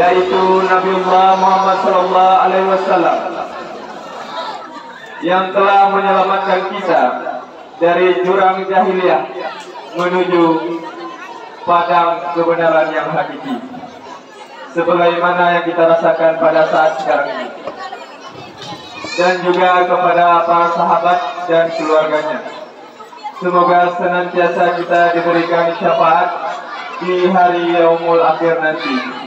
yaitu Nabiullah Muhammad sallallahu alaihi wasallam yang telah menyelamatkan kita dari jurang jahiliyah menuju padang kebenaran yang hakiki, sebagaimana yang kita rasakan pada saat sekarang ini, dan juga kepada para sahabat dan keluarganya. Semoga senantiasa kita diberikan syafaat di hari yaumul akhir nanti.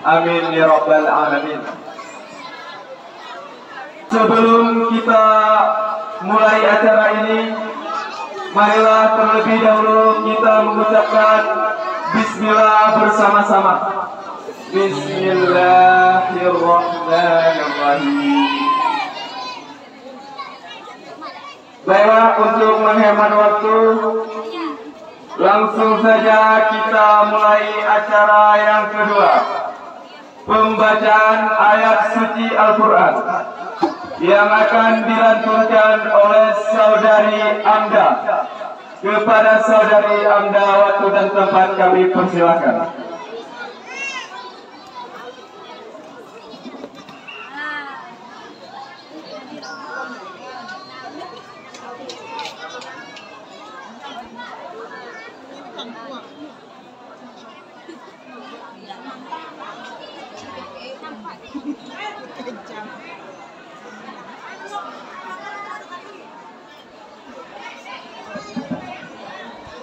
Amin ya rabbal alamin. Sebelum kita mulai acara ini, marilah terlebih dahulu kita mengucapkan bismillah bersama-sama. Bismillahirrahmanirrahim. Baiklah, untuk menghemat waktu, langsung saja kita mulai acara yang kedua, pembacaan ayat suci Al-Quran yang akan dilantunkan oleh saudari Amda. Kepada saudari Amda, waktu dan tempat kami persilakan.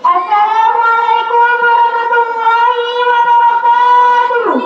Assalamualaikum warahmatullahi wabarakatuh.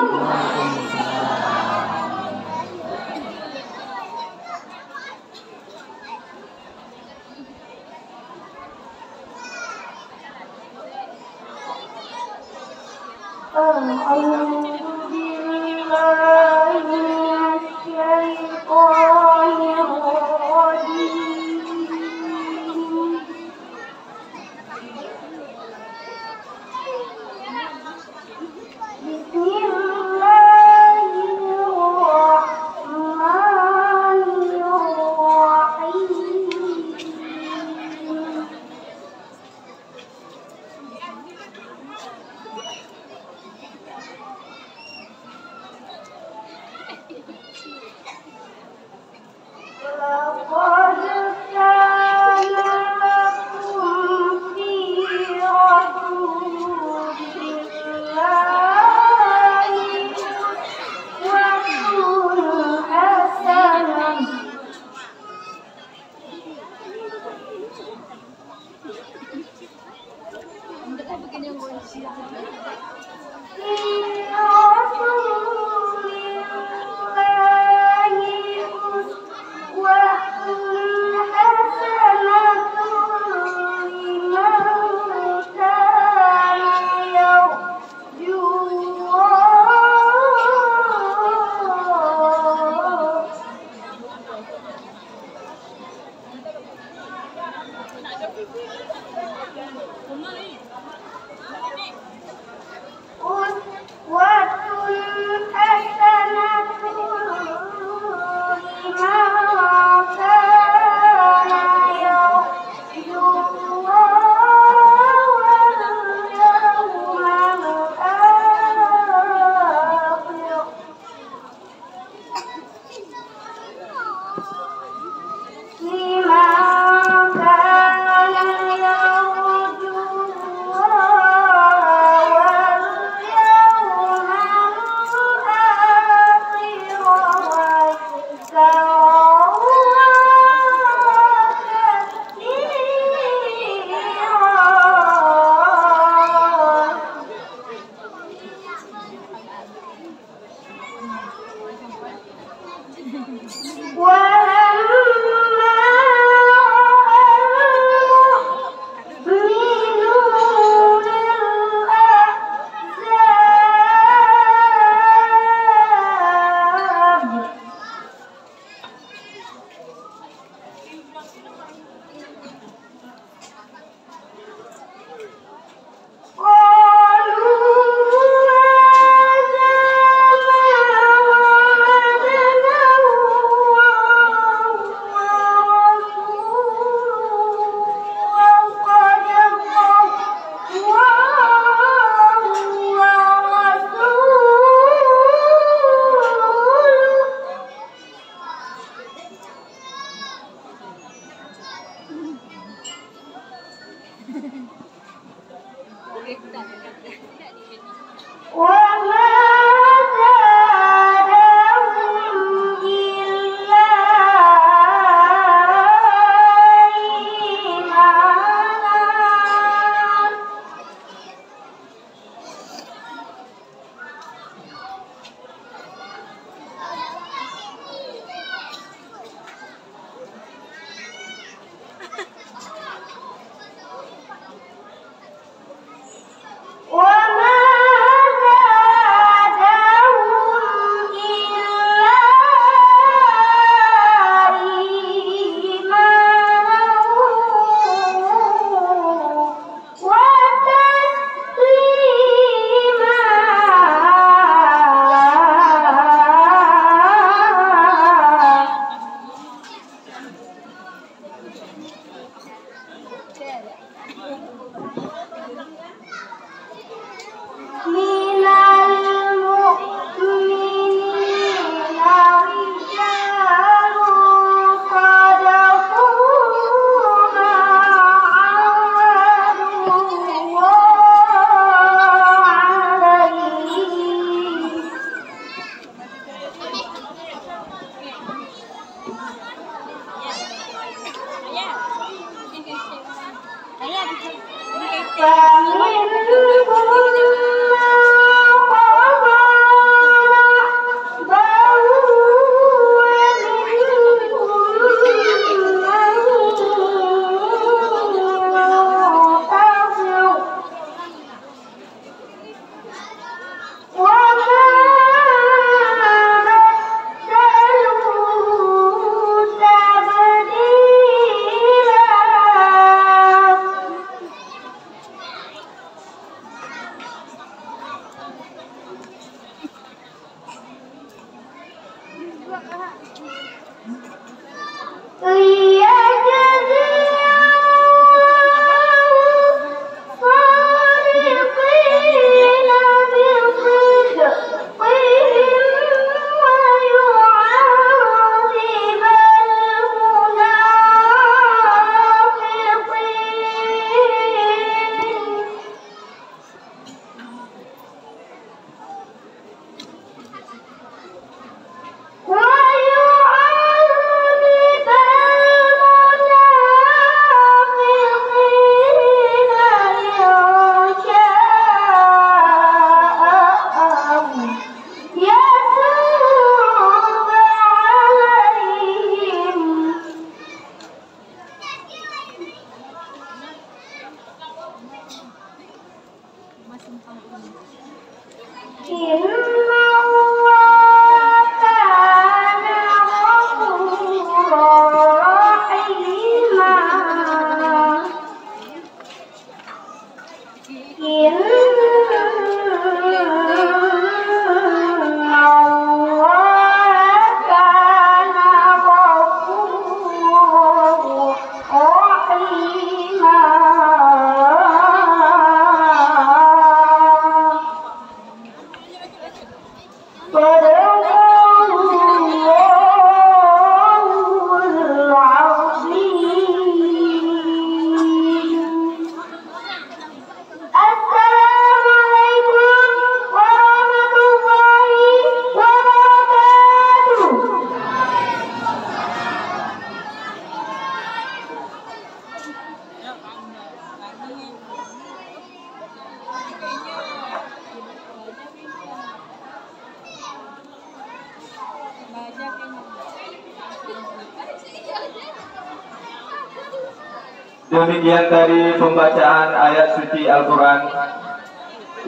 Demikian tadi pembacaan ayat suci Al-Quran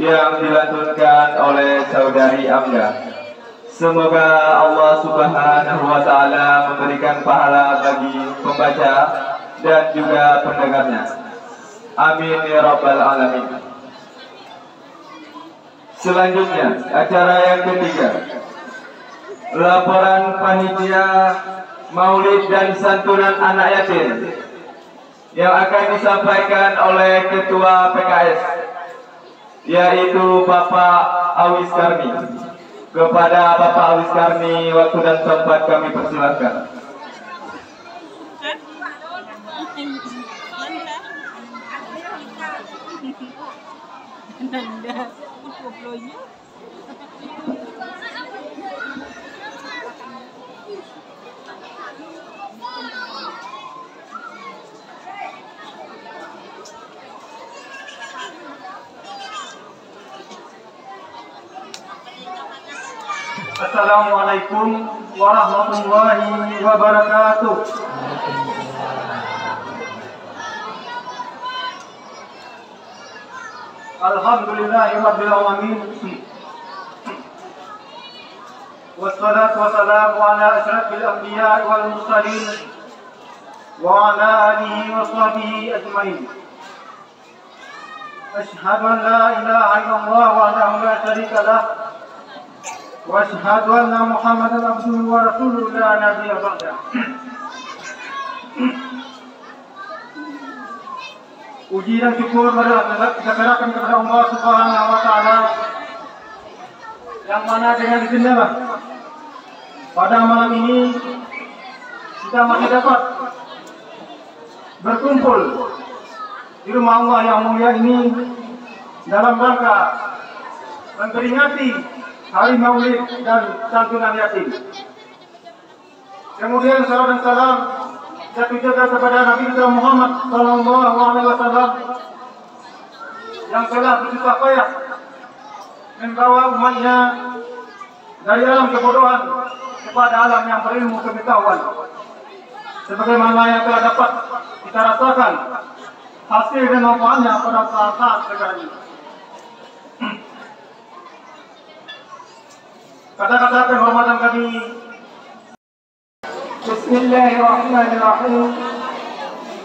yang dilantunkan oleh saudari Amda. Semoga Allah Subhanahu wa Ta'ala memberikan pahala bagi pembaca dan juga pendengarnya. Amin ya Rabbal Alamin. Selanjutnya, acara yang ketiga, laporan panitia Maulid dan santunan anak yatim yang akan disampaikan oleh Ketua PKS, yaitu Bapak Awis Karni. Kepada Bapak Awis Karni, waktu dan tempat kami persilakan. Assalamualaikum warahmatullahi wabarakatuh. Alhamdulillahi rabbil alamin. Wassalatu wassalamu ala asyrafil anbiya'i wal mursalin wa ala alihi wa sahbihi ajmain. Asyhadu an la ilaha illallah wahdahu la syarika lah wa asyhadu anna Muhammadan abduhu wa rasuluhu la nabiyya ba'dah. Puji dan syukur kita serahkan kepada Allah Subhanahu wa Ta'ala, yang mana dengan izinnya pada malam ini kita masih dapat berkumpul di rumah Allah yang mulia ini dalam rangka memperingati Hari Maulid dan santunan yatim. Kemudian salam dan salam jatuh jaga kepada Nabi kita Muhammad Sallallahu Alaihi Wasallam yang telah bersusah payah membawa umatnya dari alam kebodohan kepada alam yang berilmu pengetahuan. Sebagaimana yang telah dapat kita rasakan hasil dan manfaatnya pada saat-saat sekarang ini. Kata-kata penghormatan kami. Bismillahirrahmanirrahim.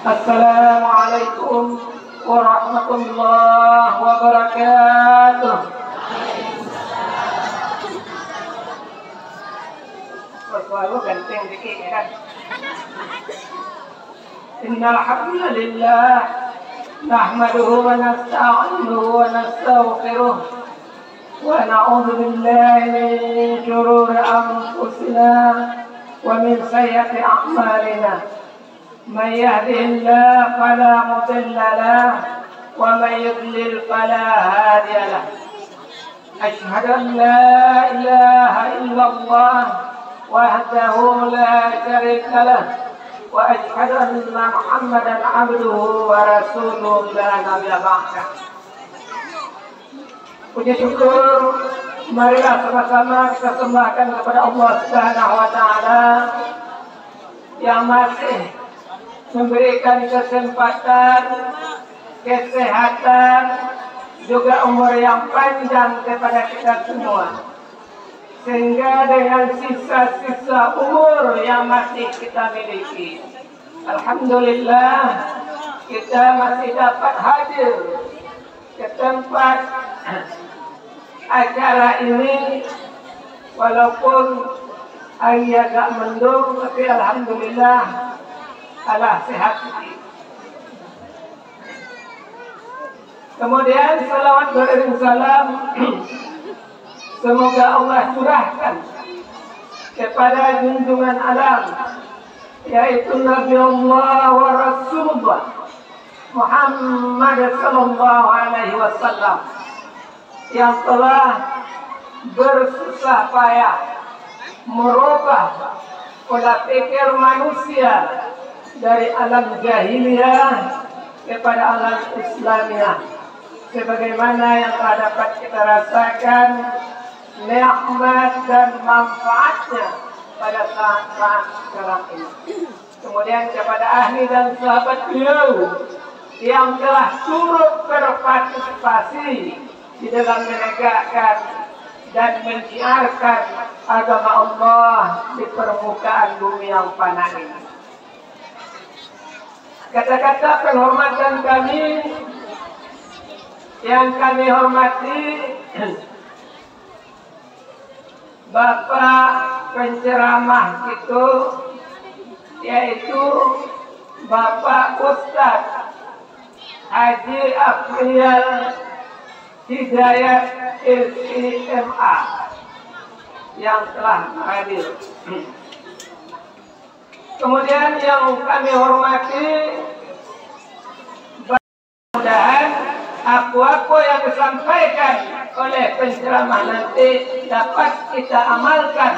Assalamualaikum warahmatullahi wabarakatuh. suara ganteng dikit kan. Innal hamdalillah nahmaduhu wa nasta'inuhu wa nastaghfiruh wa na'udzu billahi min shururi anfusina wa min sayyiati a'malina. Man yahdihillahu fala mudilla lahu wa man yudlil fala hadiya lahu. Asyhadu an la ilaha illallah wahdahu la syarika lahu wa asyhadu anna Muhammadan abduhu wa rasuluhu la nabiyya ba'dah. Puji syukur marilah sama-sama kita sembahkan kepada Allah Subhanahu wa taala yang masih memberikan kesempatan, kesehatan, juga umur yang panjang kepada kita semua. Sehingga dengan sisa-sisa umur yang masih kita miliki, alhamdulillah kita masih dapat hadir ke tempat acara ini, walaupun ayah agak mendung, tapi alhamdulillah Allah sehat. Kemudian salawat beriring salam semoga Allah curahkan kepada junjungan alam, yaitu Nabi Allah wa Rasulullah Muhammad sallallahu alaihi wasallam, yang telah bersusah payah merubah pola pikir manusia dari alam jahiliyah kepada alam Islamiyah, sebagaimana yang telah dapat kita rasakan nikmat dan manfaatnya pada saat-saat sekarang ini. Kemudian kepada ahli dan sahabat beliau yang telah turut berpartisipasi di dalam menegakkan dan menyiarkan agama Allah di permukaan bumi yang fana ini. Kata-kata penghormatan kami yang kami hormati Bapak penceramah itu, yaitu Bapak Ustadz Haji Afriyal Hidayat LCMA yang telah hadir. Kemudian yang kami hormati, mudah-mudahan apa yang disampaikan oleh penceramah nanti dapat kita amalkan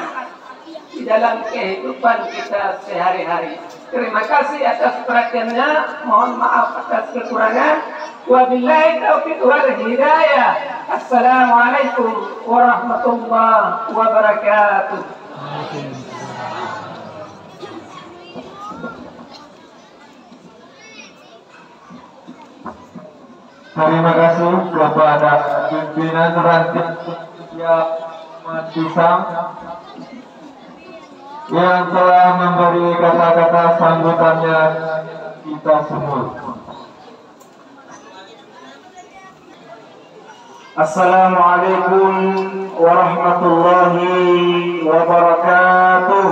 di dalam kehidupan kita sehari-hari. Terima kasih atas perhatiannya. Mohon maaf atas kekurangan. Wabillahi taufiq wal hidayah. Assalamualaikum warahmatullahi wabarakatuh. Terima kasih kepada pimpinan ranting Siap Matisam yang telah memberi kata-kata sambutannya kita semua. Assalamualaikum warahmatullahi wabarakatuh.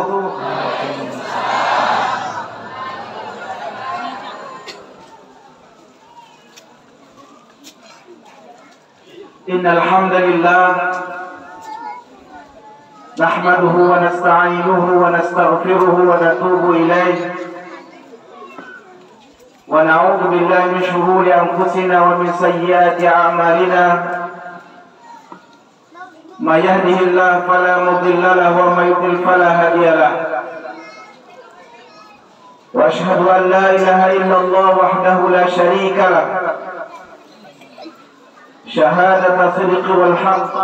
Innal hamdalillah nahmaduhu wa nasta'inuhu wa nastaghfiruhu wa natubu ilayh wa na'udzu billahi min shururi anfusina wa min sayyiati a'malina. May yahdihillahu fala mudilla lahu wa may yudlil fala hadiya lahu. Wa asyhadu an la ilaha illallah wahdahu la syarika lahu شهادة صدق والحق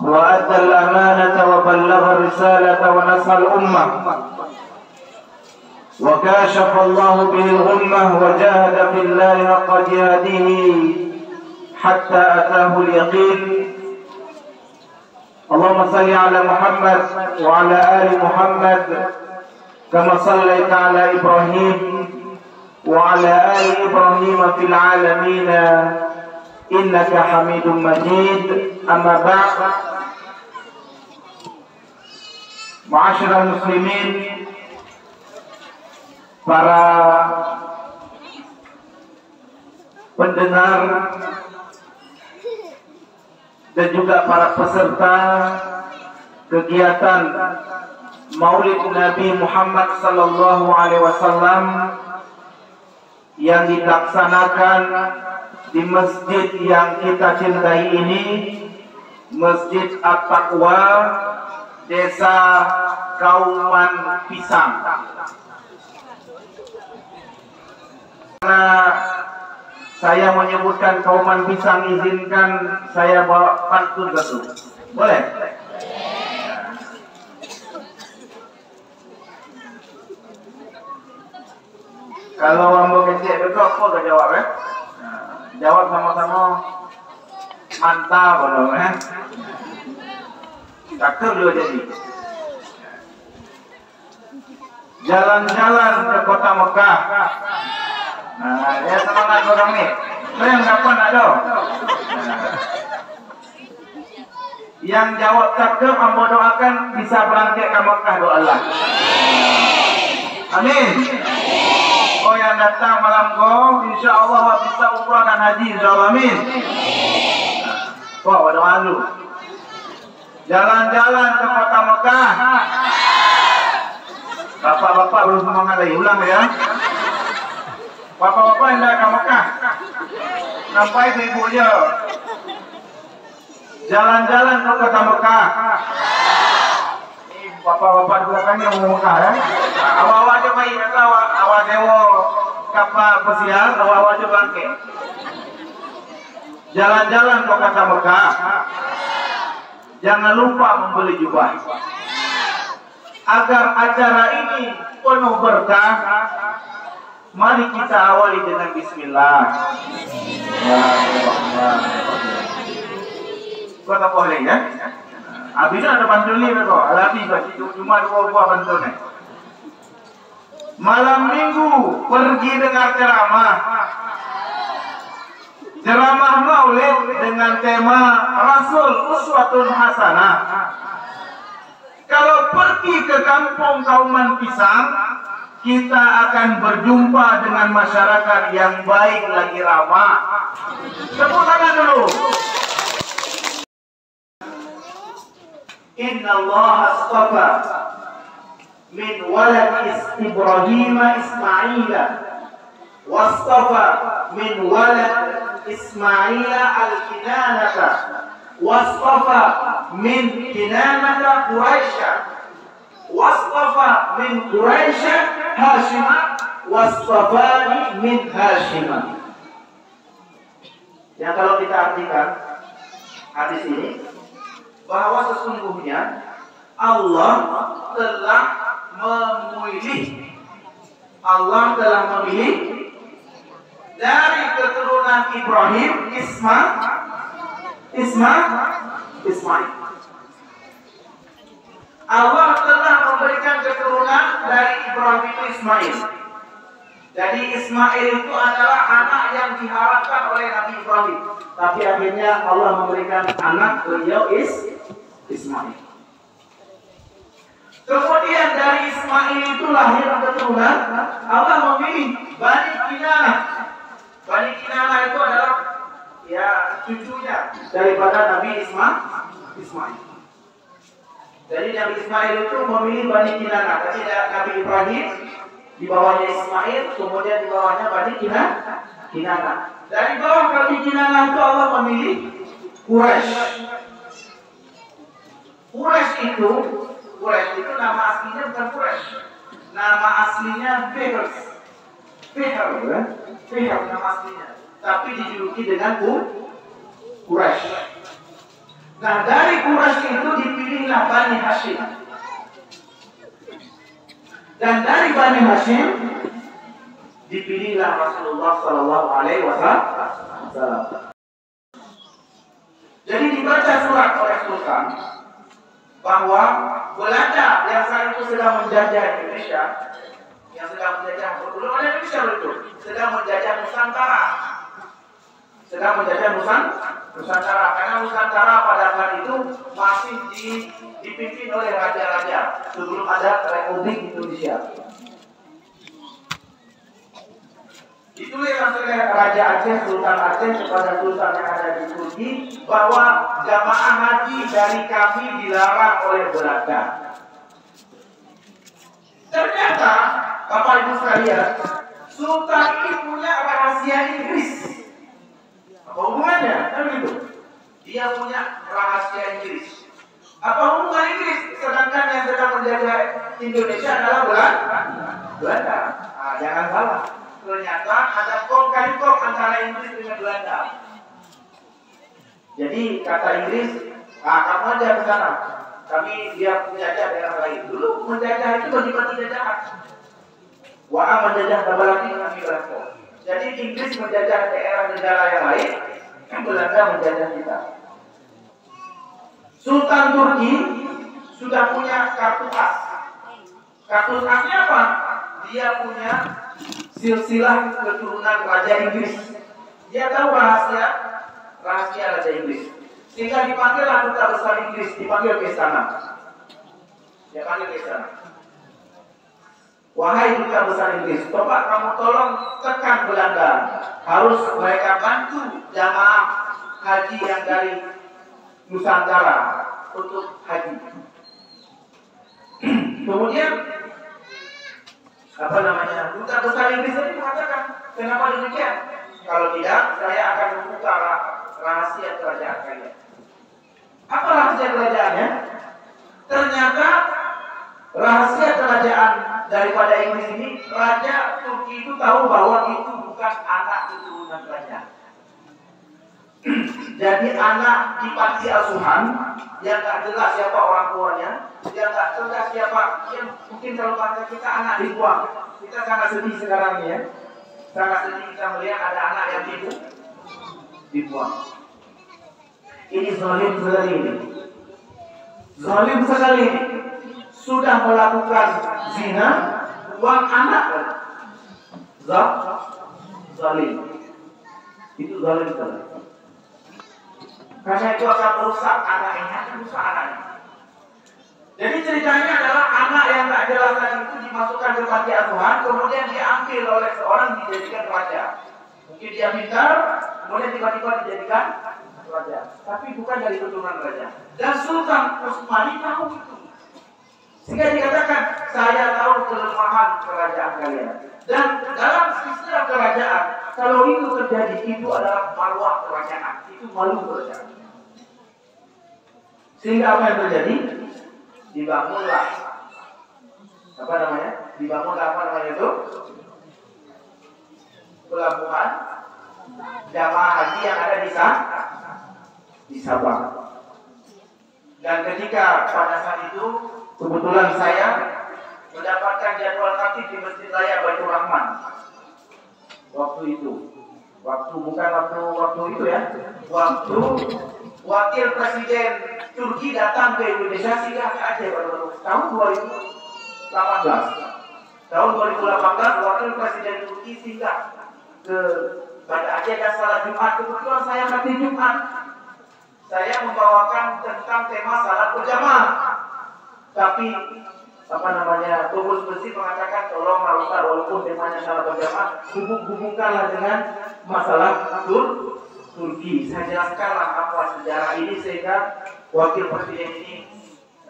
وأدى الأمانة وبلغ الرسالة ونصح الأمة وكاشف الله به الغمة وجاهد في الله حق جهاده حتى أتاه اليقين. اللهم صل على محمد وعلى آل محمد كما صليت على إبراهيم وعلى آل إبراهيم في العالمين إنك حميد مجيد. أما بعد، Ma'asyiral muslimin, para pendengar dan juga para peserta kegiatan Maulid Nabi Muhammad sallallahu alaihi wasallam yang dilaksanakan di masjid yang kita cintai ini, Masjid At-Taqwa, Desa Kauman Pisang. Karena saya menyebutkan Kauman Pisang, izinkan saya bawa pantun dulu. Boleh? Kalau ambo kecil itu apa gak jawab ya? Jawab sama-sama mantap dong ya. Cakep juga jadi. Jalan-jalan ke kota Mekah. Nah, ya semangat orang nih. Yang kapan ada? Yang jawab cakep, ambo doakan bisa berangkat ke Mekah, doa Allah. Amin. Oh, yang datang malam kau, insya Allah bisa umrah dan haji, insya Allah, amin. Wah, ada malu. Jalan-jalan ke kota Mekah. Bapak-bapak belum semangat lagi, ulang ya. Bapak-bapak yang dah ke Mekah, sampai ke ibu dia. Jalan-jalan ke kota Mekah. Bapak-bapak di belakangnya mau Mekah ya. Awal-awal aja baik, awal dewa kapal pesiar, awal-awal aja bangke. Jalan-jalan ke kota Mekah. Jangan lupa membeli jubah. Agar acara ini penuh berkah, mari kita awali dengan bismillah. Kau tak boleh ya? Abisnya ada pantun ni kau, alami cuma 2 buah pantun ni. Malam minggu pergi dengar ceramah. Ceramah Maulid dengan tema Rasul Uswatun Hasanah. Kalau pergi ke kampung Kauman Pisang, kita akan berjumpa dengan masyarakat yang baik lagi ramah. Tepuk tangan dulu. Inna Allah astafa min walad Ibrahim Ismaila wastafa min walad Ismaila al-Kinanata wastafa min Kinanata Quraisya wastafa min Quraisya Hashimah wastafani min Hashimah. Ya, kalau kita artikan hadis ini, bahwa sesungguhnya Allah telah memilih dari keturunan Ibrahim Ismail. Allah telah memberikan keturunan dari Ibrahim itu Ismail. Jadi Ismail itu adalah anak yang diharapkan oleh Nabi Ibrahim. Tapi akhirnya Allah memberikan anak beliau Ismail. Kemudian dari Ismail itu lahir keturunan, Allah memilih Bani Kinanah. Bani Kinanah itu adalah ya cucunya daripada Nabi Ismail. Jadi Nabi Ismail itu memilih Bani Kinanah. Jadi Nabi Ibrahim di bawahnya Ismail, kemudian di bawahnya Bani Kinanah. Dari bawah Bani Kinanah itu Allah memilih Quraisy. Quraisy itu nama aslinya bukan Quraisy. Nama aslinya Fihr nama aslinya. Tapi dijuluki dengan Quraisy. Nah, dari Quraisy itu dipilihlah Bani Hashim. Dan dari Bani Hashim dipilihlah Rasulullah Sallallahu Alaihi Wasallam. Jadi dibaca surat oleh Sultan bahwa Belanda yang saat itu sedang menjajah Indonesia, belum ada Indonesia itu, sedang menjajah Nusantara. sedang menjajah Nusantara, karena Nusantara pada saat itu masih dipimpin oleh raja-raja sebelum ada Republik Indonesia. Ditulis oleh Raja Aceh, Sultan Aceh kepada Sultan yang ada di Turki bahwa jamaah haji dari kami dilarang oleh Belanda. Ternyata, Bapak Ibu sekalian, Sultan ini punya rahasia Inggris. Apa hubungannya? Kan begitu. Dia punya rahasia Inggris. Apa hubungan Inggris? Sedangkan yang sedang menjajah Indonesia adalah Belanda. Nah, jangan salah. Ternyata ada kong kali kong antara Inggris dengan Belanda. Jadi kata Inggris, kamu aja ke sana. Kami dia menjajah daerah lain. Dulu menjajah itu bagi-bagi jajahan. Wah menjajah lagi kami berlaku. Jadi Inggris menjajah daerah negara yang lain, Belanda menjajah kita. Sultan Turki sudah punya kartu as. Kartu asnya apa? Dia punya silsilah keturunan Raja Inggris. Dia tahu rahasia Raja Inggris. Sehingga dipanggillah duta besar Inggris, dipanggil ke istana. Dia panggil ke istana. Wahai duta besar Inggris, coba kamu tolong tekan Belanda. Harus mereka bantu jamaah haji yang dari Nusantara untuk haji. Kemudian duta besar Inggris ini mengatakan, kenapa demikian? Kalau tidak, saya akan membuka rahasia kerajaan kalian. Apa rahasia kerajaannya? Ternyata rahasia kerajaan daripada Inggris ini, Raja Turki itu tahu bahwa itu bukan anak keturunan raja. Jadi anak di panti asuhan yang tak jelas siapa orang tuanya, yang tak jelas siapa, yang mungkin kalau kata kita anak dibuang. Kita sangat sedih sekarang ini ya. Sangat sedih kita melihat ada anak yang dibuang. Ini zalim sekali ini. Zalim sekali ini. Sudah melakukan zina, buang anak. Zalim. Itu zalim sekali. Karena itu akan merusak anaknya, merusak anaknya. Jadi ceritanya adalah anak yang tak jelas tadi itu dimasukkan ke panti asuhan, kemudian diambil oleh seorang dijadikan raja. Mungkin dia pintar, kemudian tiba-tiba dijadikan raja. Tapi bukan dari keturunan raja. Dan Sultan Utsmani tahu itu. Sehingga dikatakan, saya tahu kelemahan kerajaan kalian. Dan dalam sistem kerajaan, kalau itu terjadi, itu adalah marwah kerajaan. Itu malu kerajaan. Sehingga apa yang terjadi? Dibangunlah apa itu? Pelabuhan jamaah haji yang ada di Sabang. Dan ketika pada saat itu kebetulan saya mendapatkan jadwal khatib di Masjid Raya Baitur Rahman. Waktu itu wakil presiden Turki datang ke Indonesia sehingga ke Aceh tahun 2018. Tahun 2018 wakil presiden Turki singgah ke Banda Aceh dan salat Jumat. Kebetulan saya khatib Jumat. Saya membawakan tentang tema salat berjamaah. Tapi pengurus masjid mengatakan tolonglah Ustaz, walaupun temanya salat berjamaah, hubungkanlah dengan masalah Turki. Saya jelaskanlah apa sejarah ini sehingga wakil presiden ini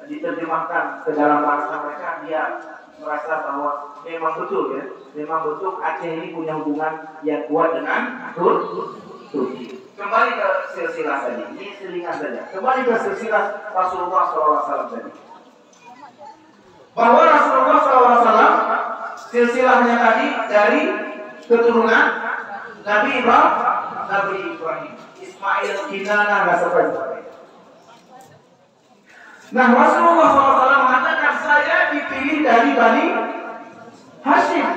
diterjemahkan ke dalam bahasa mereka. Dia merasa bahwa memang betul Aceh ini punya hubungan yang kuat dengan Turki. Kembali ke silsilah tadi, ini selingan saja. Kembali ke silsilah Rasulullah SAW tadi. Bahwa Rasulullah SAW silsilahnya tadi dari keturunan Nabi Ibrahim, Ismail, Kinana, nggak sampai. Nah, Rasulullah SAW mengatakan saya dipilih dari Bani Hashim.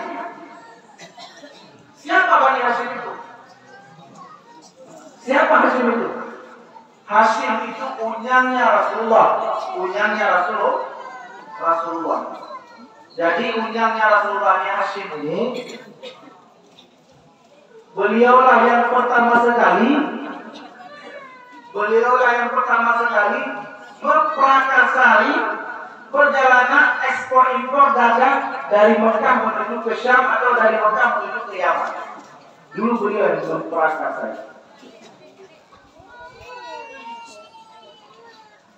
Siapa Bani Hashim itu? Siapa Hashim itu? Hashim itu unyangnya Rasulullah. Jadi unyangnya Rasulullah Hashim ini beliaulah yang pertama sekali memprakarsai perjalanan ekspor impor dagang dari Mekah menuju ke Syam atau dari Mekah menuju ke Yaman. Dulu beliau yang memprakarsai.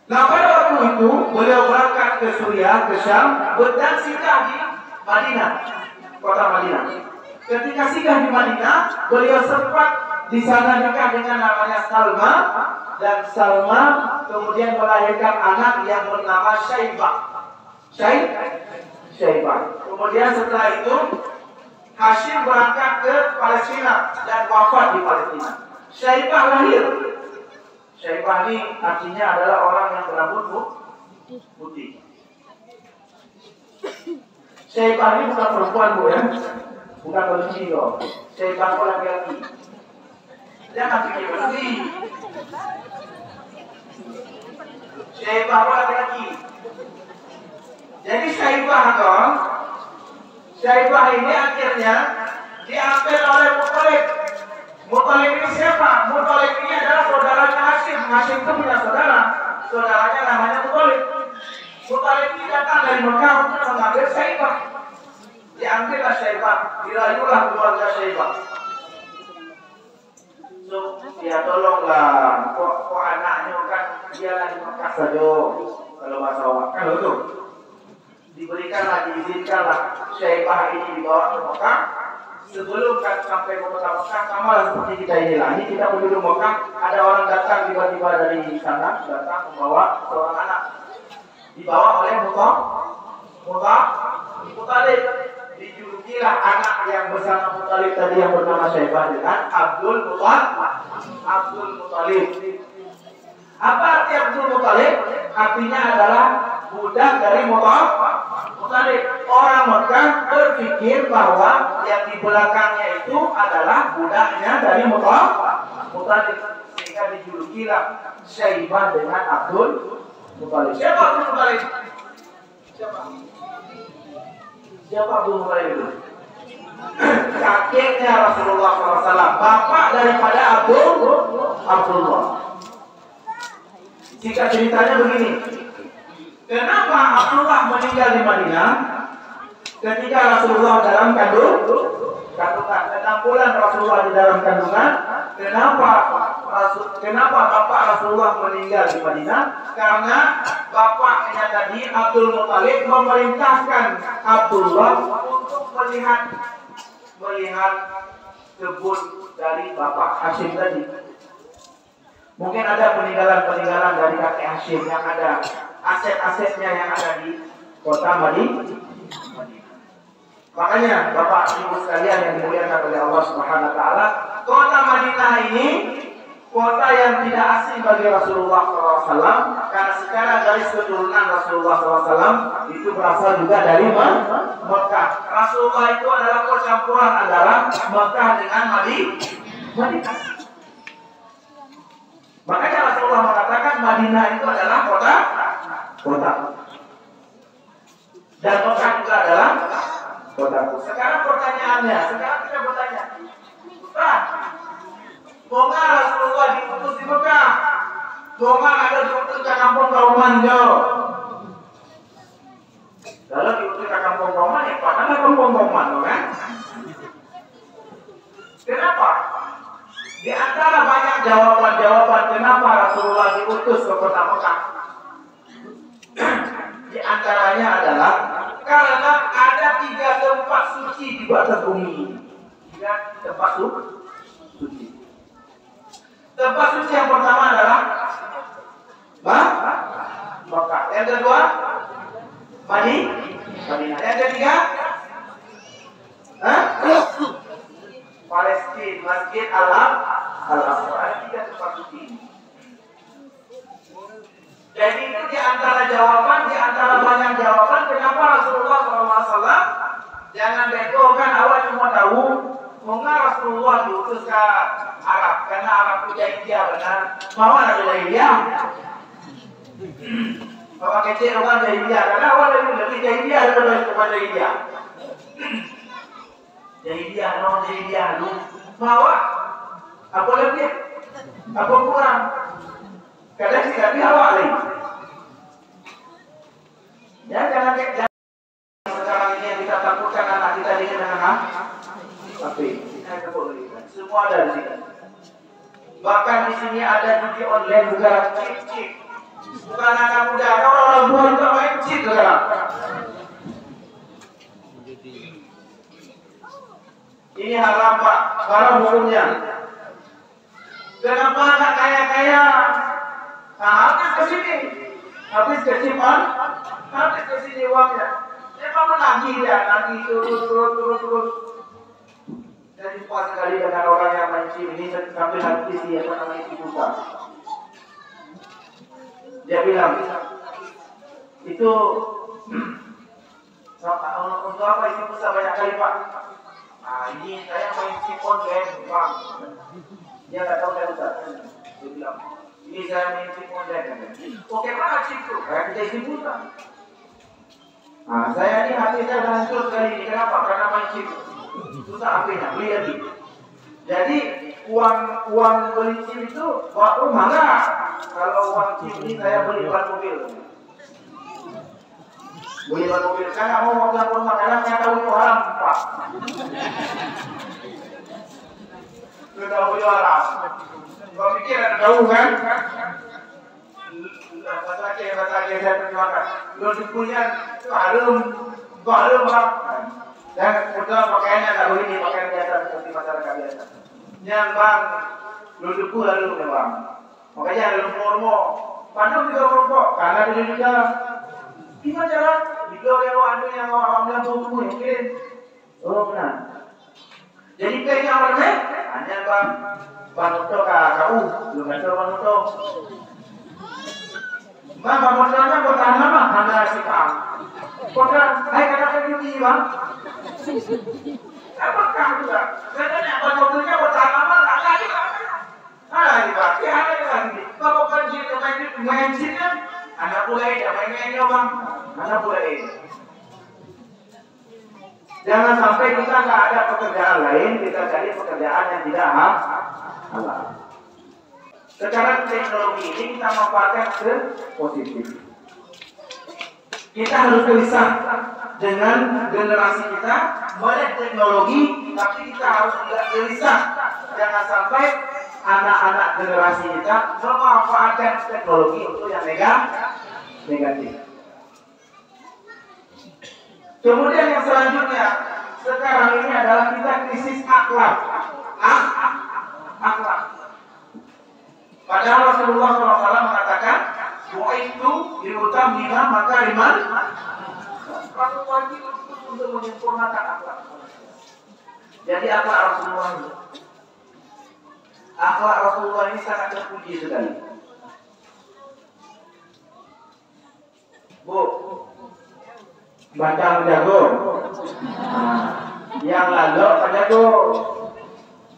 Nah pada waktu itu beliau berangkat ke Suriah, ke Syam, dan singgah di Madinah, kota Madinah. Ketika singgah di Madinah, beliau sempat di sana nikah dengan namanya Salma, dan Salma kemudian melahirkan anak yang bernama Syaibah. Syaibah. Kemudian setelah itu Hashim berangkat ke Palestina dan wafat di Palestina. Syaibah lahir. Syaibah ini artinya adalah orang yang berambut putih. Syaibah ini bukan perempuan bu ya, bukan berlebih loh. Syaibah itu laki-laki. Jangan pikir berlebih. Syaibah itu laki-laki. Jadi Syaibah ini akhirnya diambil oleh Muthalib. Muthalib ini siapa? Muthalib ini adalah saudaranya Hashim. Hashim itu punya saudaranya namanya Muthalib. Muthalib ini datang dari Mekah untuk mengambil Syaibah. Diambillah Syaibah, dirayulah keluarga Syaibah. So, ya tolonglah, kok anaknya kan dia lagi Mekah saja. Kalau bahasa orang kan itu diberikanlah, diizinkanlah Syaibah ini dibawa ke Mekah. Sebelum sampai ke kota Mekah, sama seperti kita ini lah. Ini kita menuju Mekah, ada orang datang tiba-tiba dari sana, datang membawa seorang anak. Dibawa oleh Muthalib. Dijulukilah anak yang bersama Muthalib tadi yang bernama Syaibah dengan Abdul Muthalib. Apa arti Abdul Muthalib? Artinya adalah budak dari Muthalib. Orang Mekah berpikir bahwa yang di belakangnya itu adalah budaknya dari Muthalib, sehingga dijulukilah Syaibah dengan Abdul Muthalib. Siapa Abdul Muthalib? Siapa Abdul Muthalib itu? Kakeknya Rasulullah SAW, bapak daripada Abdullah. Singkat ceritanya begini. Kenapa Abdullah meninggal di Madinah? Ketika Rasulullah dalam kandungan, 6 bulan Rasulullah di dalam kandungan. Kenapa bapak Rasulullah meninggal di Madinah? Karena bapaknya tadi Abdul Muthalib memerintahkan Abdullah untuk melihat kebun dari bapak Hashim tadi. Mungkin ada peninggalan dari kakek Hashim yang ada aset-asetnya yang ada di kota Madinah. Makanya Bapak Ibu sekalian yang dimuliakan oleh Allah Subhanahu wa taala, kota Madinah ini kota yang tidak asing bagi Rasulullah SAW, karena secara garis keturunan Rasulullah SAW itu berasal juga dari Mekah. Rasulullah itu adalah percampuran antara Mekah dengan Madinah. Makanya Rasulullah mengatakan Madinah itu adalah kota. Dan Mekah juga adalah kotaku. Sekarang pertanyaannya, kita bertanya, Ustaz, mau nggak Rasulullah diutus di Mekah? Mau nggak ada diutus ke kampung Kauman jo? Kalau diutus ke kampung Kauman, ya padahal kampung Kauman, kan? Kenapa? Di antara banyak jawaban kenapa Rasulullah diutus ke kota Mekah, di antaranya adalah karena ada 3 tempat suci di batas bumi. 3 tempat suci. Tempat suci yang pertama adalah Mekah. Yang kedua Madinah. Yang ketiga Palestina, Masjid Al-Aqsa. Ada 3 tempat suci. Jadi itu di antara banyak jawaban kenapa Rasulullah SAW jangan bego kan awal cuma tahu mengapa Rasulullah diutus ke Arab, karena Arab itu jahiliyah benar. Mau ada jahiliyah? Bapak kecil orang jahiliyah, karena awal lebih jahiliyah daripada jahiliyah. Jahiliyah lu Bawa apa lebih, apa kurang? Kadang tidak dibawa lagi. Ya jangan sekarang ini yang kita takutkan anak kita dengan tapi semua ada di sini. Bahkan di sini ada judi online sekarang chip. Bukan anak muda, orang tua juga main chip sekarang. Ini haram Pak, haram hukumnya. Kenapa anak kaya-kaya? Nah, habis ke sini, habis ke Ciman, habis ke sini uangnya. Dia mau nagih terus. Jadi puas sekali dengan orang yang main chip ini sampai habis dia namanya buta. Dia bilang itu untuk apa itu pulsa banyak kali Pak? Nah ini saya main chip online Bang. Dia nggak tahu saya buta. Dia bilang ini saya main chip online. Oke mana chip itu? Kayak kita isi pulsa. Nah saya ini hati saya hancur sekali ini. Kenapa? Karena main chip. Susah HP-nya, beli lagi. Jadi uang beli chip itu waktu mana? Kalau uang chip ini saya beli ban mobil. Beli ban mobil, saya nggak mau pulang ke rumah karena saya tahu itu haram Pak. Sudah tahu itu haram. Kau pikir ada tahu kan? Bahasa Aceh saya terjemahkan. Lo punya harum Pak. Dan kebetulan pakaiannya nggak begini, pakaian biasa seperti masyarakat biasa. Yang Bang, dudukku lalu ke Bang. Makanya ada rumah. Padahal juga rumah, karena dia juga. Gimana cara? Jika kalau ada yang orang bilang tubuh mungkin. Oh benar. Jadi kayaknya awalnya hanya Bang Uto KU, belum ada Bang Uto. Bang Utonya bertahan lama, hanya si Kang. Kontrak, hai kata ini Bang. Apakah juga? Sebenarnya Bang Utonya bertahan lama, tak lagi. Dipakai ada lagi. Kalau kerja main sini, anak mulai main-mainnya Bang, anak mulai. Jangan sampai kita nggak ada pekerjaan lain, kita cari pekerjaan yang tidak halal. Sekarang teknologi ini kita manfaatkan ke positif. Kita harus gelisah dengan generasi kita melek teknologi, tapi kita harus juga gelisah. Jangan sampai anak-anak generasi kita memanfaatkan teknologi untuk yang negatif. Kemudian yang selanjutnya, sekarang ini adalah kita krisis akhlak. Akhlak. Padahal Rasulullah SAW mengatakan, "Bu'aitu liutammima makarimal." Rasulullah itu untuk menyempurnakan akhlak. Jadi akhlak Rasulullah ini, akhlak Rasulullah ini sangat terpuji sekali. Bu, baca menjago. Yang lalu penjago.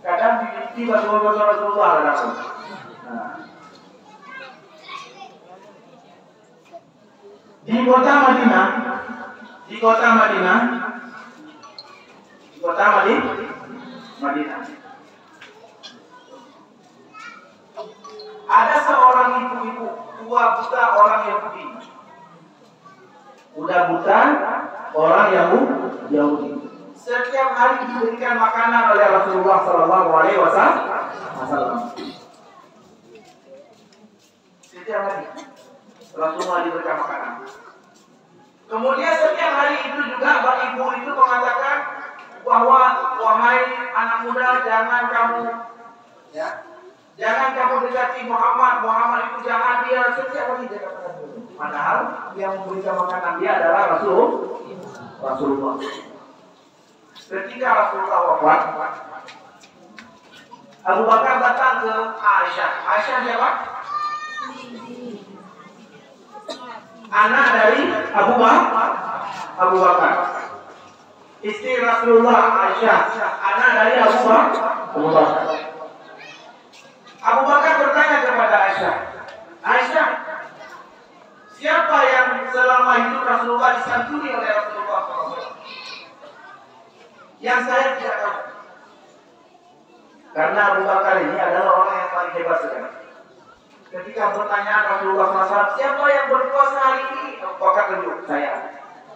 Kadang dimiliki batu-batu Rasulullah kadang. Di kota Madinah ada seorang ibu-ibu tua buta orang Yahudi. Udah buta orang Yahudi. Setiap hari diberikan makanan oleh Rasulullah SAW. Setiap hari Rasulullah diberikan makanan. Kemudian setiap hari itu juga ibu itu mengatakan bahwa wahai anak muda jangan kamu dekati Muhammad itu jahat, dia setiap hari dia katakan. Padahal yang memberikan makanan dia adalah Rasulullah. Ketika Rasulullah wafat, Abu Bakar datang ke Aisyah. Aisyah siapa? Anak dari Abu Bakar. Istri Rasulullah Aisyah, anak dari Abu Bakar. Abu Bakar bertanya kepada Aisyah, siapa yang selama hidup Rasulullah disantuni oleh Rasulullah SAW? Yang saya tidak tahu. Karena Abu Bakar ini adalah orang yang paling hebat sekali. Ketika pertanyaan Rasulullah SAW, siapa yang berkuasa hari ini? Abu Bakar tunjuk, saya.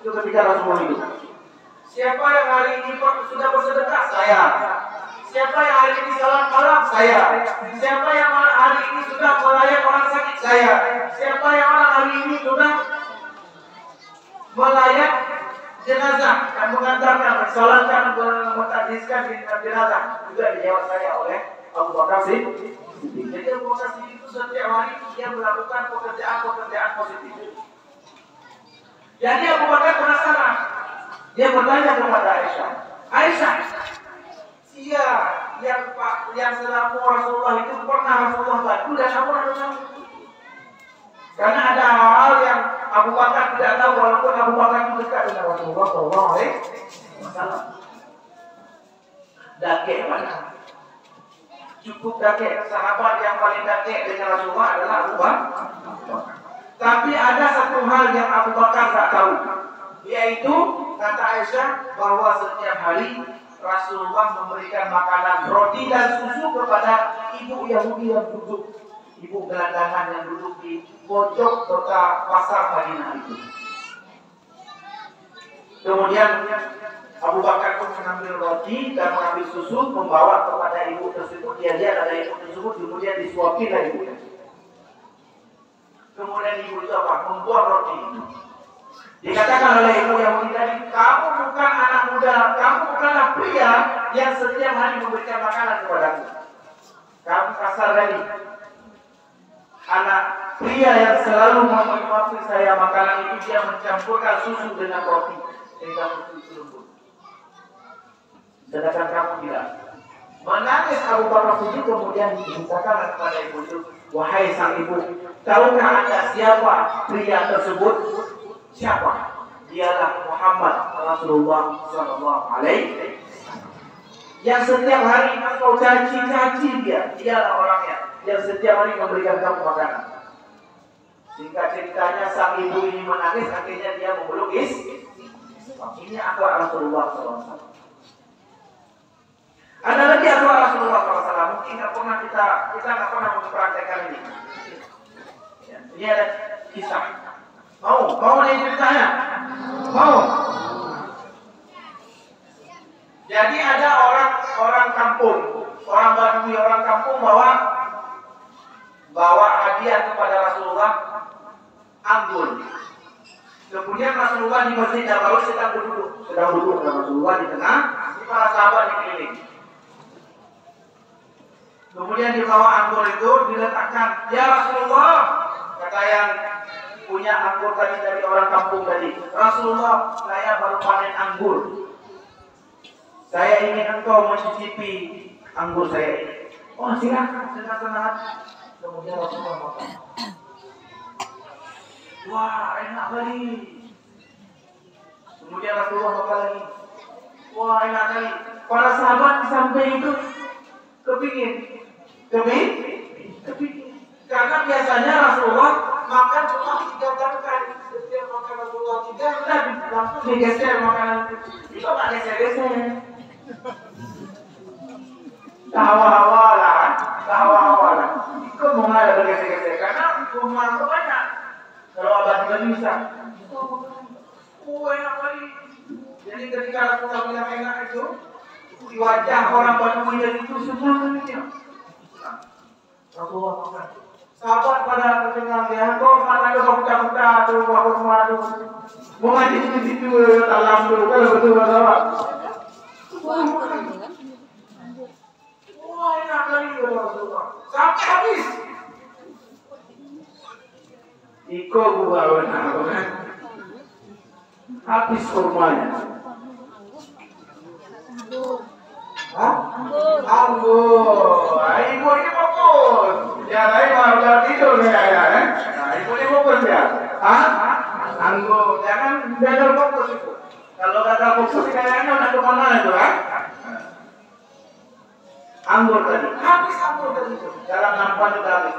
Itu ketika Rasulullah hidup. Siapa yang hari ini sudah bersedekah? Saya. Siapa yang hari ini salat malam? Saya. Siapa yang hari ini sudah melayani orang sakit? Saya. Siapa yang hari ini sudah melayani jenazah dan mengantarkan, mensolatkan, mentadiskan jenazah? Juga dijawab saya oleh Abu Bakar Siddiq. Jadi Abu Bakar Siddiq itu setiap hari dia melakukan pekerjaan positif. Jadi Abu Bakar penasaran. Dia bertanya kepada Aisyah, Aisyah, yang selama Rasulullah itu pernah Rasulullah bantu dan apa Rasulullah? Karena ada hal yang Abu Bakar tidak tahu walaupun Abu Bakar itu dekat dengan Rasulullah SAW. Dakek mana? Cukup dakek. Sahabat yang paling dakek dengan Rasulullah adalah Abu Bakar. Tapi ada satu hal yang Abu Bakar tak tahu, yaitu kata Aisyah bahwa setiap hari Rasulullah memberikan makanan roti dan susu kepada ibu Yahudi yang duduk, ibu gelandangan yang duduk di pojok kota pasar Madinah itu. Kemudian Abu Bakar pun mengambil roti dan mengambil susu, membawa kepada ibu tersebut. Dia lihat ada ibu tersebut, kemudian disuapin lagi ibu. Kemudian ibu itu apa? Membuang roti itu. Dikatakan oleh ibu Yahudi tadi, kamu bukan anak muda, kamu bukanlah pria yang setiap hari memberikan makanan kepadaku. Kamu kasar tadi. Anak pria yang selalu menyuapi saya makanan itu, dia mencampurkan susu dengan roti sehingga susu itu lembut. Sedangkan kamu tidak. Menangis Abu Bakar Siddiq, kemudian diceritakan kepada ibu itu, wahai sang ibu, tahukah Anda siapa pria tersebut? Siapa? Dialah Muhammad Rasulullah SAW, yang setiap hari engkau caci dia. Dialah orangnya yang setiap hari memberikan kamu makanan. Singkat ceritanya, sang ibu ini menangis, akhirnya dia memeluk ini akhlak Rasulullah SAW. Ada lagi akhlak Rasulullah SAW. Mungkin kita nggak pernah mempraktekkan ini. Ini ada kisah. Mau nih ceritanya? Mau? Jadi ada orang kampung, orang Badui, orang kampung bawa hadiah kepada Rasulullah, anggur. Kemudian Rasulullah di Masjid Nabawi sedang duduk dengan Rasulullah di tengah, para sahabat dikeliling. Kemudian dibawa anggur itu diletakkan, ya Rasulullah, kata yang punya anggur tadi dari orang kampung tadi, Rasulullah, saya baru panen anggur. Saya ingin engkau mencicipi anggur saya ini. Oh silakan, senang-senang. Kemudian Rasulullah makan. Wah enak kali. Kemudian Rasulullah makan lagi. Wah enak kali. Para sahabat di samping itu kepingin. Karena biasanya Rasulullah makan cuma 3 kali. Setiap makan Rasulullah 3 kali langsung digeser makanan itu. Itu nggak geser-geser. Tawa-tawa lah. Itu mau nggak bergeser-geser karena rumah itu banyak. Kalau abad juga bisa. Enak kali. Jadi ketika Rasulullah bilang enak itu, di wajah orang Badui itu semuanya. Rasulullah makan. Sahabat pada tercengang dia, kok mana ada buka-buka tuh rumah tuh. Mau ngaji di situ dalam dulu kan betul Bapak. Wah enak kali Rasulullah. Sampai habis. Iko gua benar. Habis kurmanya. Anggur. Ibu ini fokus. Ya lain malah tidur ya. Nah, ibu ini fokus ya. Anggur. Jangan gagal fokus itu. Kalau gagal fokus kayaknya udah kemana itu kan? Anggur tadi. Habis anggur tadi itu. Dalam nampan juga habis.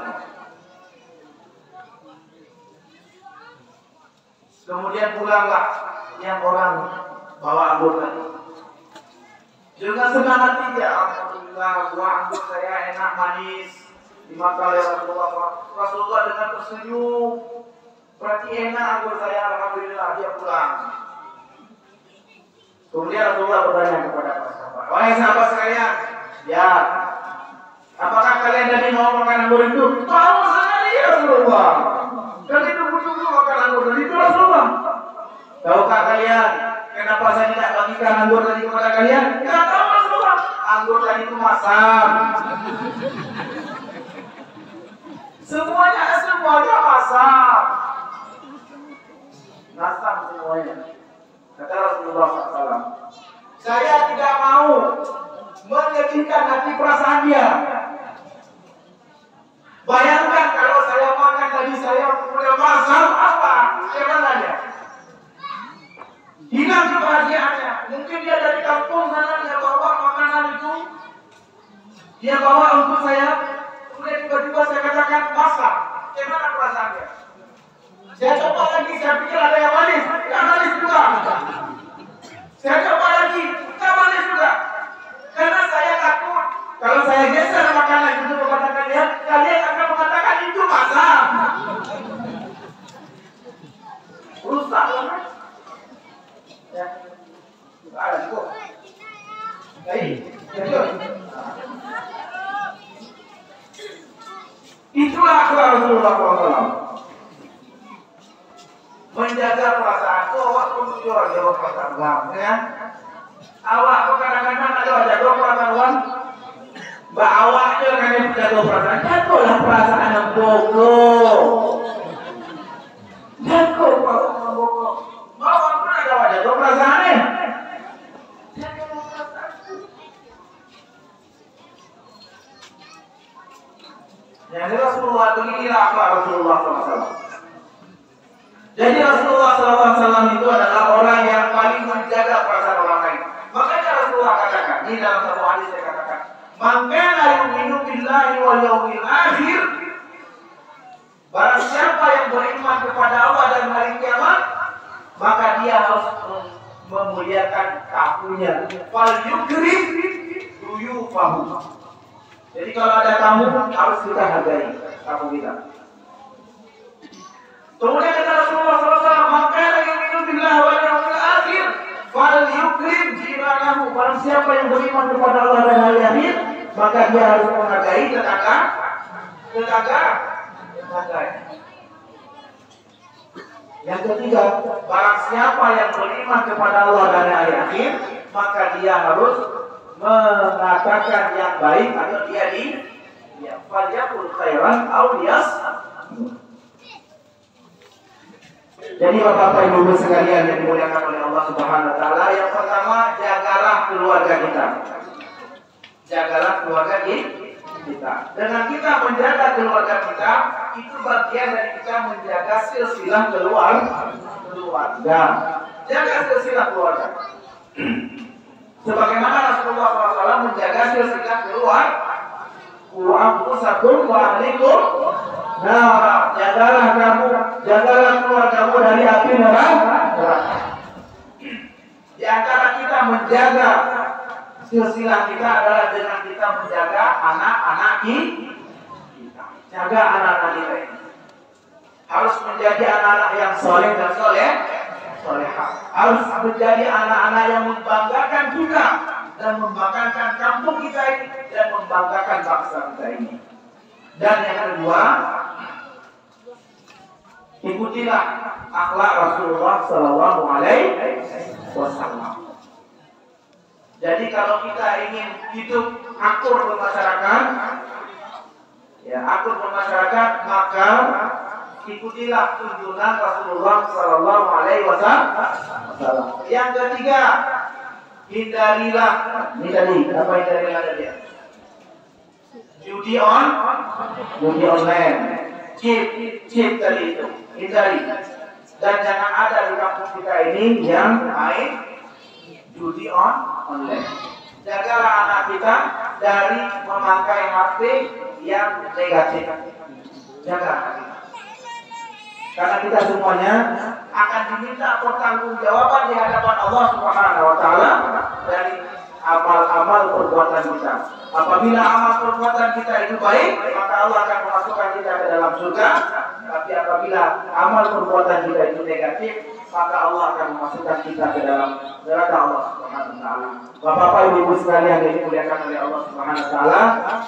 Kemudian pulanglah yang orang bawa anggur tadi. Dengan senang hati dia, Rasulullah, buah anggur saya enak manis dimakan oleh Rasulullah. Rasulullah dengan tersenyum, berarti enak anggur saya, alhamdulillah. Dia pulang. Kemudian Rasulullah bertanya kepada para sahabat, wahai sahabat sekalian, ya, apakah kalian tadi mau makan anggur itu? Mau sekali ya Rasulullah. Dan itu tunggu makan anggur tadi itu Rasulullah. Tahukah kalian kenapa saya tidak bagikan anggur tadi kepada kalian? Tidak tahu Rasulullah. Anggur tadi itu masam. Semuanya masam. Masam semuanya. Kata Rasulullah SAW, saya tidak mau menyedihkan hati perasaan dia. Bayangkan kalau saya makan tadi saya punya masam apa? Gimana dia? Hilang kebahagiaannya. Mungkin dia dari kampung sana dia bawa makanan itu, dia bawa untuk saya. Kemudian tiba-tiba saya katakan masam. Gimana perasaannya? Saya coba lagi, saya pikir ada yang manis. Yang manis juga. Saya coba lagi, tak manis juga. Karena saya takut kalau saya geser makanan itu kepada kalian, kalian akan mengatakan itu masam. Rusak lah. Ya, ada kok. Baik, betul. Itulah akhlak Rasulullah SAW. Menjaga perasaan itu awak pun jual jawab perasaan kamu, ya. Awak pun kadang-kadang ada jaga perasaan wan. Mbak awak je kan yang jaga perasaan. Jagalah perasaan yang bogor. Jaga perasaan yang bogor. Awak pun ada jaga perasaan ni. Yang Rasulullah itu inilah akhlak Rasulullah SAW. Jadi Rasulullah SAW itu adalah orang yang paling menjaga perasaan orang lain. Makanya Rasulullah katakan, ini dalam satu hadis saya katakan, "Man kana yu'minu billahi wal yawmil akhir." Barang siapa yang beriman kepada Allah dan hari kiamat, maka dia harus memuliakan tamunya. Fal yukrim duyufahu. Jadi kalau ada tamu harus kita hargai tamu kita. Kemudian kata Rasulullah SAW, maka yang minum billah wal yawmil akhir, fal yukrim jiranahu. Barang siapa yang beriman kepada Allah dan hari akhir, maka dia harus menghargai tetangga. Yang ketiga, barang siapa yang beriman kepada Allah dan hari akhir, maka dia harus mengatakan yang baik atau dia falyaqul khairan aw liyasmut. Jadi Bapak Ibu sekalian yang dimuliakan oleh Allah Subhanahu wa taala, yang pertama jagalah keluarga kita. Jagalah keluarga kita. Dengan kita menjaga keluarga kita, itu bagian dari kita menjaga silsilah keluarga. Jaga silsilah keluarga. Sebagaimana Rasulullah SAW menjaga silsilah keluarga. Wa anfusakum wa ahlikum. Nah, jagalah keluargamu dari api neraka. Di antara kita menjaga silsilah kita adalah dengan kita menjaga anak-anak kita. Jaga anak-anak kita ini. Harus menjadi anak-anak yang soleh dan solehah. Harus menjadi anak-anak yang membanggakan kita dan membanggakan kampung kita ini dan membanggakan bangsa kita ini. Dan yang kedua, ikutilah akhlak Rasulullah Sallallahu Alaihi Wasallam. Jadi kalau kita ingin hidup akur bermasyarakat, maka ikutilah tuntunan Rasulullah Sallallahu Alaihi Wasallam. Yang ketiga, hindarilah tadi? Judi online, chip tadi itu, hindari. Dan jangan ada di kampung kita ini yang main judi online. Jagalah anak kita dari memakai HP yang negatif. Jaga anak kita. Karena kita semuanya akan diminta pertanggungjawaban di hadapan Allah Subhanahu wa taala dari amal-amal perbuatan kita. Apabila amal perbuatan kita itu baik, maka Allah akan memasukkan kita ke dalam surga. Tapi apabila amal perbuatan kita itu negatif, maka Allah akan memasukkan kita ke dalam neraka Allah Subhanahu wa taala. Bapak-bapak, Ibu sekalian yang dimuliakan oleh Allah Subhanahu wa taala,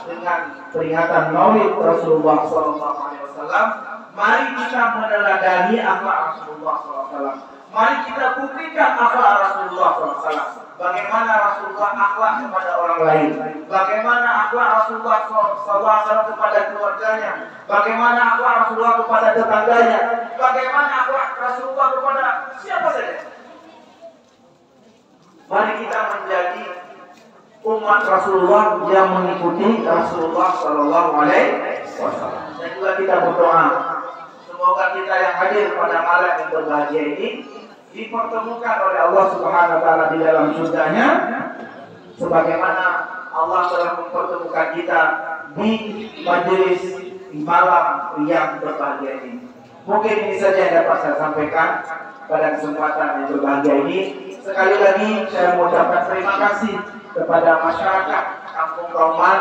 dengan peringatan Maulid Rasulullah sallallahu alaihi wasallam, mari kita meneladani akhlak Rasulullah sallallahu alaihi wasallam. Mari kita buktikan akhlak Rasulullah sallallahu alaihi wasallam. Bagaimana Rasulullah akhlak kepada orang lain, bagaimana akhlak Rasulullah SAW kepada keluarganya, bagaimana akhlak Rasulullah kepada tetangganya, bagaimana akhlak Rasulullah kepada siapa saja. Mari kita menjadi umat Rasulullah yang mengikuti Rasulullah SAW. Dan juga kita berdoa, semoga kita yang hadir pada malam yang berbahagia ini dipertemukan oleh Allah Subhanahu wa taala di dalam surganya, sebagaimana Allah telah mempertemukan kita di majelis malam yang berbahagia ini. Mungkin ini saja yang dapat saya sampaikan pada kesempatan yang berbahagia ini. Sekali lagi saya mengucapkan terima kasih kepada masyarakat Kampung Kauman,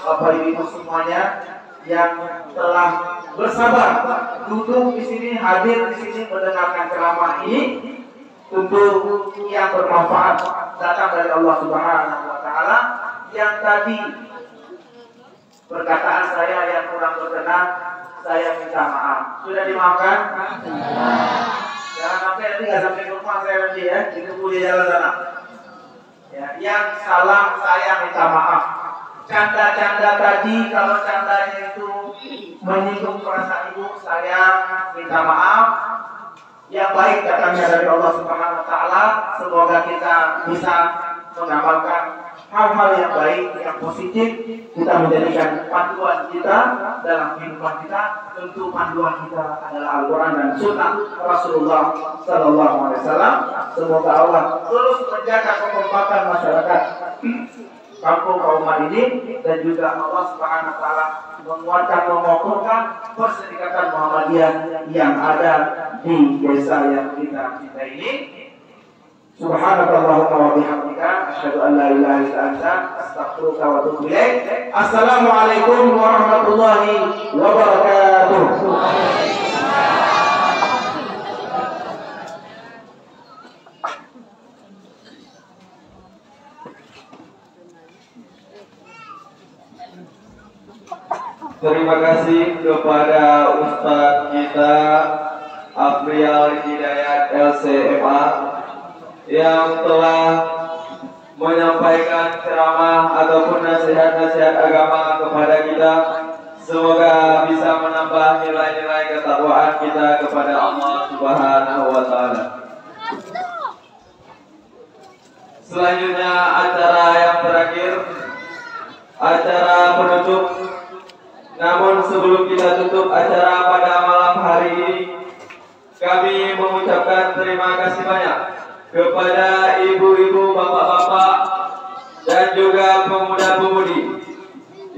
Bapak Ibu semuanya yang telah bersabar duduk di sini, hadir di sini mendengarkan ceramah ini. Tentu yang bermanfaat datang dari Allah Subhanahu wa taala. Yang tadi perkataan saya yang kurang berkenan, saya minta maaf. Sudah dimaafkan? Jangan sampai nanti nggak sampai ke rumah saya nanti ya, ditunggu di jalan sana. Ya, yang salah saya minta maaf. Canda-canda tadi, kalau candanya itu menyinggung perasaan ibu, saya minta maaf. Yang baik datangnya dari Allah Subhanahu wa taala. Semoga kita bisa mengamalkan hal-hal yang baik, yang positif. Kita menjadikan panduan kita dalam kehidupan kita. Tentu panduan kita adalah Al-Quran dan Sunnah Rasulullah Sallallahu Alaihi Wasallam. Semoga Allah terus menjaga kekompakan masyarakat Kampung Kauman ini, dan juga Allah Subhanahu wa taala menguatkan, mengokohkan perserikatan Muhammadiyah yang ada di desa yang kita cintai ini. Subhanakallahumma wa bihamdika asyhadu an la ilaha illa anta astaghfiruka wa atubu ilaik. Assalamualaikum warahmatullahi wabarakatuh. Terima kasih kepada Ustadz kita Afrial Hidayat LCMA yang telah menyampaikan ceramah ataupun nasihat-nasihat agama kepada kita. Semoga bisa menambah nilai-nilai ketakwaan kita kepada Allah Subhanahu wa taala. Selanjutnya acara yang terakhir, acara penutup. Namun sebelum kita tutup acara pada malam hari ini, kami mengucapkan terima kasih banyak kepada ibu-ibu, bapak-bapak, dan juga pemuda-pemudi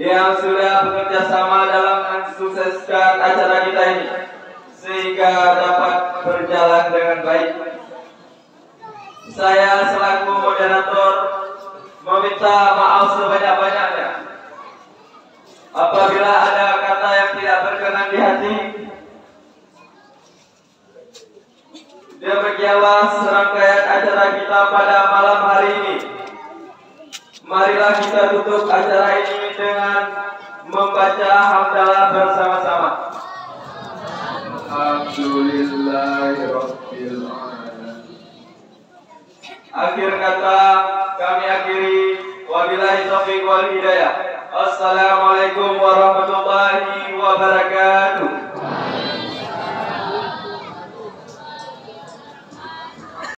yang sudah bekerja sama dalam mensukseskan acara kita ini sehingga dapat berjalan dengan baik. Saya selaku moderator meminta maaf sebanyak-banyaknya apabila ada kata yang tidak berkenan di hati. Demikianlah serangkaian acara kita pada malam hari ini. Marilah kita tutup acara ini dengan membaca hamdalah bersama-sama. Alhamdulillahirabbil alamin. Akhir kata kami akhiri, wabillahi taufiq wal hidayah. Assalamualaikum warahmatullahi wabarakatuh.